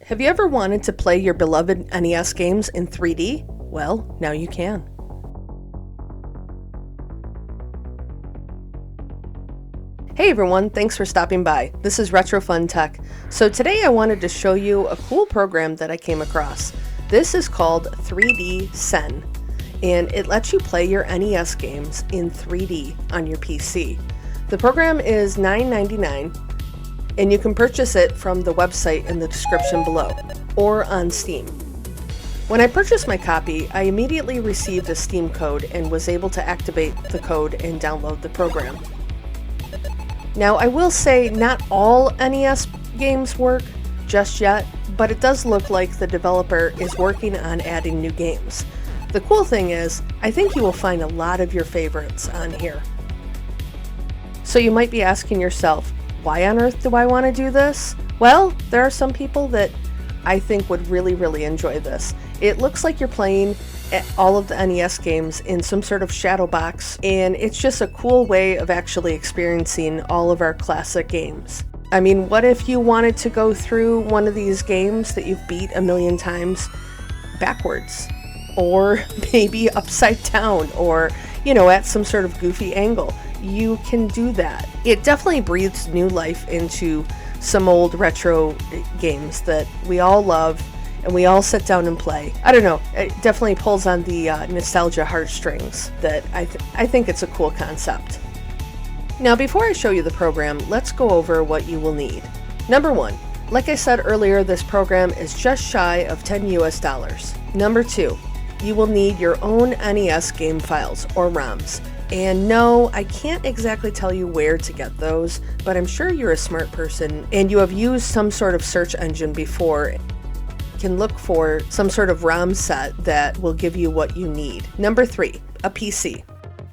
Have you ever wanted to play your beloved NES games in 3D? Well, now you can. Hey everyone, thanks for stopping by. This is Retro Fun Tech. So today I wanted to show you a cool program that I came across. This is called 3D Sen, and it lets you play your NES games in 3D on your PC. The program is $9.99, and you can purchase it from the website in the description below, or on Steam. When I purchased my copy, I immediately received a Steam code and was able to activate the code and download the program. Now, I will say not all NES games work just yet, but it does look like the developer is working on adding new games. The cool thing is, I think you will find a lot of your favorites on here. So you might be asking yourself, why on earth do I want to do this? Well, there are some people that I think would really enjoy this. It looks like you're playing all of the NES games in some sort of shadow box, and it's just a cool way of actually experiencing all of our classic games. I mean, what if you wanted to go through one of these games that you've beat a million times backwards? Or maybe upside down, or, you know, at some sort of goofy angle. You can do that. It definitely breathes new life into some old retro games that we all love and we all sit down and play. I don't know, it definitely pulls on the nostalgia heartstrings that I think it's a cool concept. Now, before I show you the program, let's go over what you will need. Number one, like I said earlier, this program is just shy of $10 US. Number two, you will need your own NES game files or ROMs. And no, I can't exactly tell you where to get those, but I'm sure you're a smart person and you have used some sort of search engine before. You can look for some sort of ROM set that will give you what you need. Number three, a PC.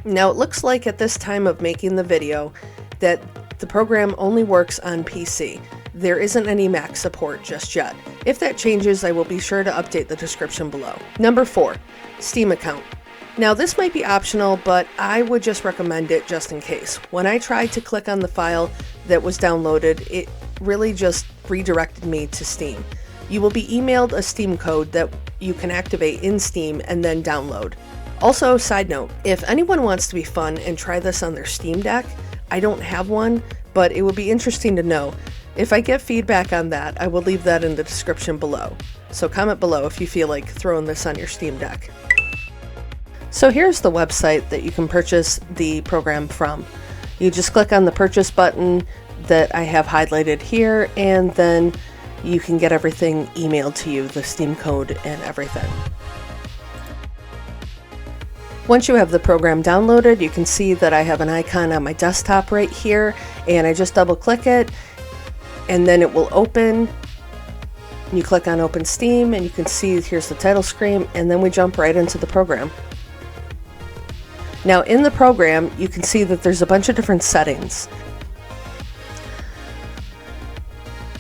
Now it looks like at this time of making the video that the program only works on PC. There isn't any Mac support just yet. If that changes, I will be sure to update the description below. Number four, Steam account. Now this might be optional, but I would just recommend it just in case. When I tried to click on the file that was downloaded, it really just redirected me to Steam. You will be emailed a Steam code that you can activate in Steam and then download. Also, side note, if anyone wants to be fun and try this on their Steam Deck, I don't have one, but it would be interesting to know. If I get feedback on that, I will leave that in the description below. So comment below if you feel like throwing this on your Steam Deck. So here's the website that you can purchase the program from. You just click on the purchase button that I have highlighted here, and then you can get everything emailed to you, the Steam code and everything. Once you have the program downloaded, you can see that I have an icon on my desktop right here, and I just double click it, and then it will open. You click on Open Steam, and you can see here's the title screen, and then we jump right into the program. Now in the program, you can see that there's a bunch of different settings.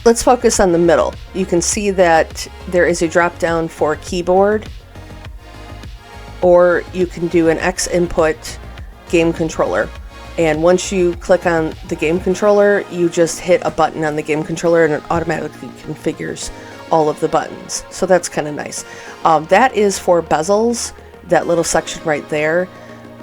Let's focus on the middle. You can see that there is a drop down for keyboard, or you can do an X input game controller. And once you click on the game controller, you just hit a button on the game controller and it automatically configures all of the buttons. So that's kind of nice. That is for bezels, that little section right there.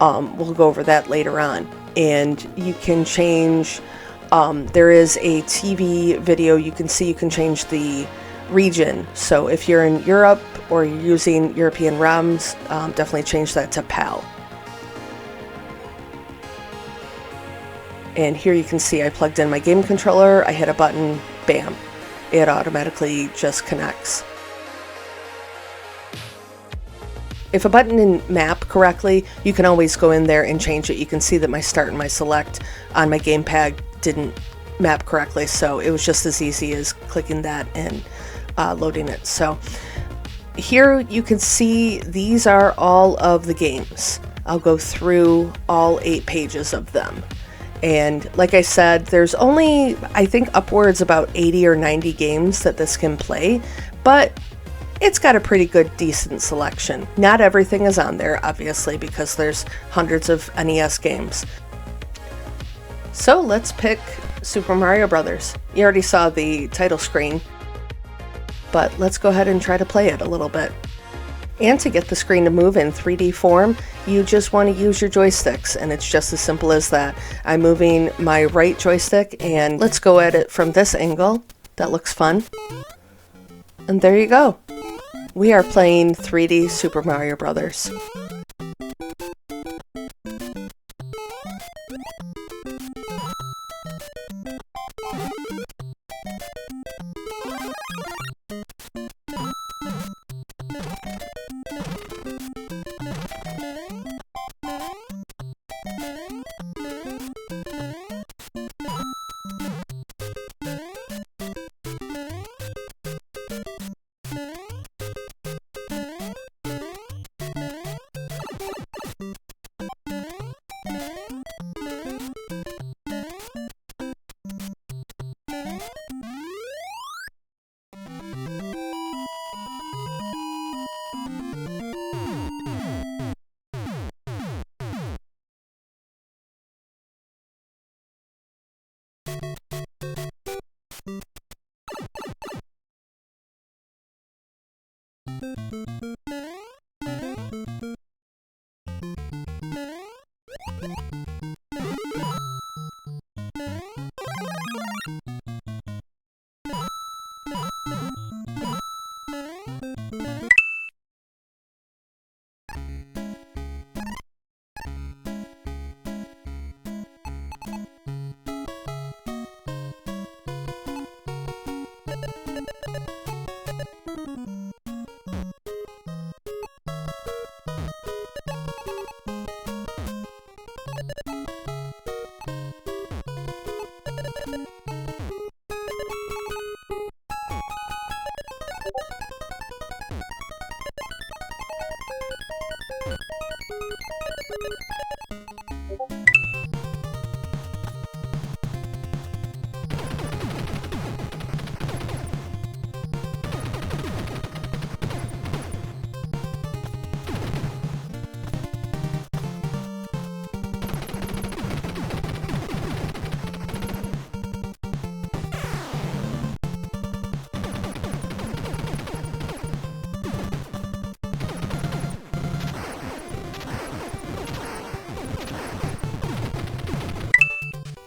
We'll go over that later on. And you can change, there is a TV video, you can see you can change the region. So if you're in Europe or you're using European ROMs, definitely change that to PAL. And here you can see I plugged in my game controller, I hit a button, bam, it automatically just connects. If a button didn't map correctly, you can always go in there and change it. You can see that my start and my select on my gamepad didn't map correctly, so it was just as easy as clicking that and loading it. So here you can see these are all of the games. I'll go through all 8 pages of them. And like I said, there's only, I think, upwards about 80 or 90 games that this can play, but it's got a pretty good, decent selection. Not everything is on there, obviously, because there's hundreds of NES games. So let's pick Super Mario Brothers. You already saw the title screen. but let's go ahead and try to play it a little bit. And to get the screen to move in 3D form, you just want to use your joysticks, and it's just as simple as that. I'm moving my right joystick, and let's go at it from this angle. That looks fun. And there you go. We are playing 3D Super Mario Brothers.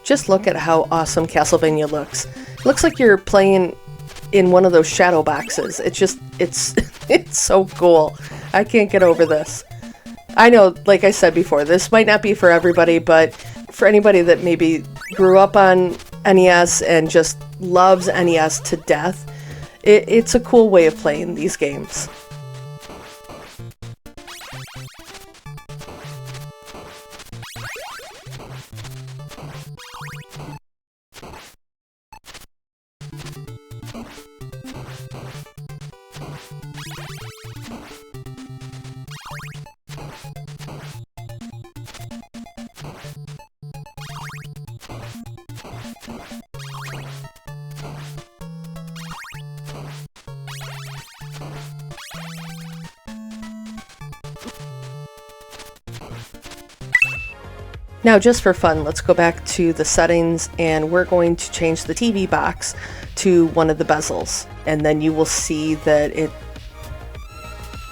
Just look at how awesome Castlevania looks. It looks like you're playing in one of those shadow boxes. It's so cool. I can't get over this. I know, like I said before, this might not be for everybody, but for anybody that maybe grew up on NES and just loves NES to death, it's a cool way of playing these games. Now, just for fun, let's go back to the settings, and we're going to change the TV box to one of the bezels, and then you will see that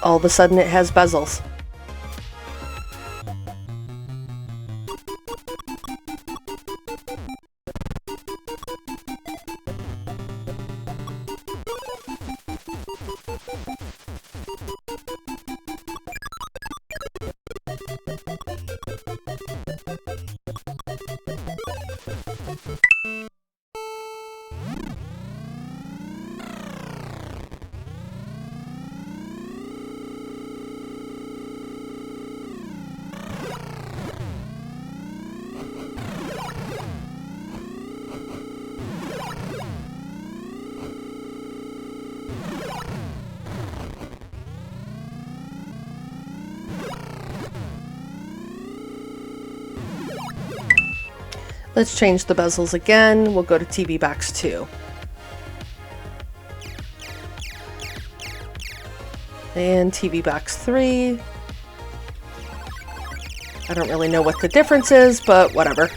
all of a sudden it has bezels. Let's change the bezels again. We'll go to TV box 2. And TV box 3. I don't really know what the difference is, but whatever.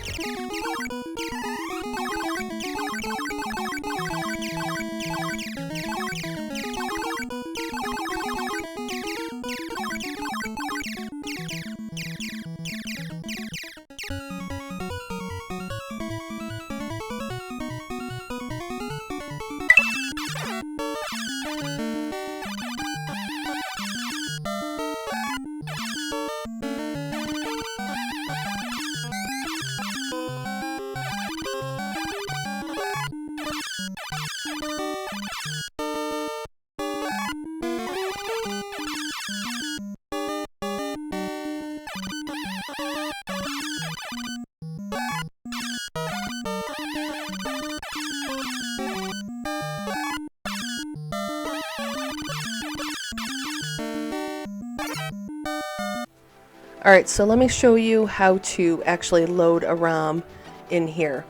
Alright, so let me show you how to actually load a ROM in here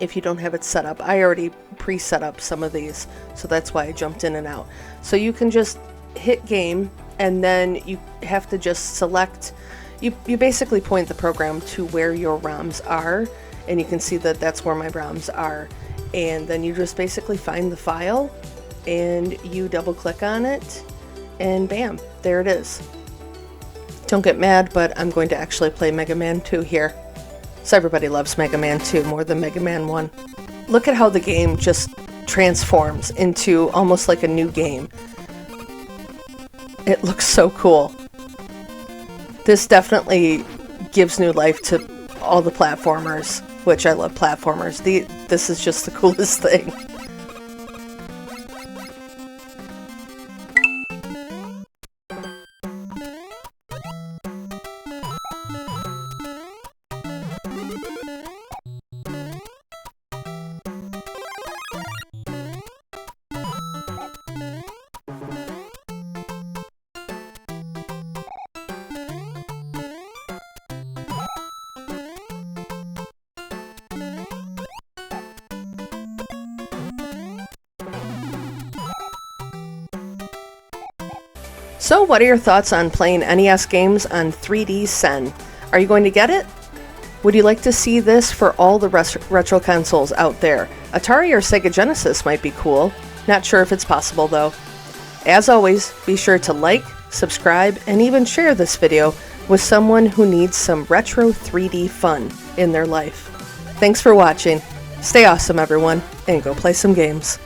if you don't have it set up. I already pre-set up some of these, so that's why I jumped in and out. So you can just hit game, and then you have to just select, you basically point the program to where your ROMs are, and you can see that that's where my ROMs are. And then you just basically find the file, and you double click on it, and bam, there it is. Don't get mad, but I'm going to actually play Mega Man 2 here. So everybody loves Mega Man 2 more than Mega Man 1. Look at how the game just transforms into almost like a new game. It looks so cool. This definitely gives new life to all the platformers, which I love platformers. This is just the coolest thing. So what are your thoughts on playing NES games on 3D Sen? Are you going to get it? Would you like to see this for all the retro consoles out there? Atari or Sega Genesis might be cool. Not sure if it's possible though. As always, be sure to like, subscribe, and even share this video with someone who needs some retro 3D fun in their life. Thanks for watching. Stay awesome everyone, and go play some games.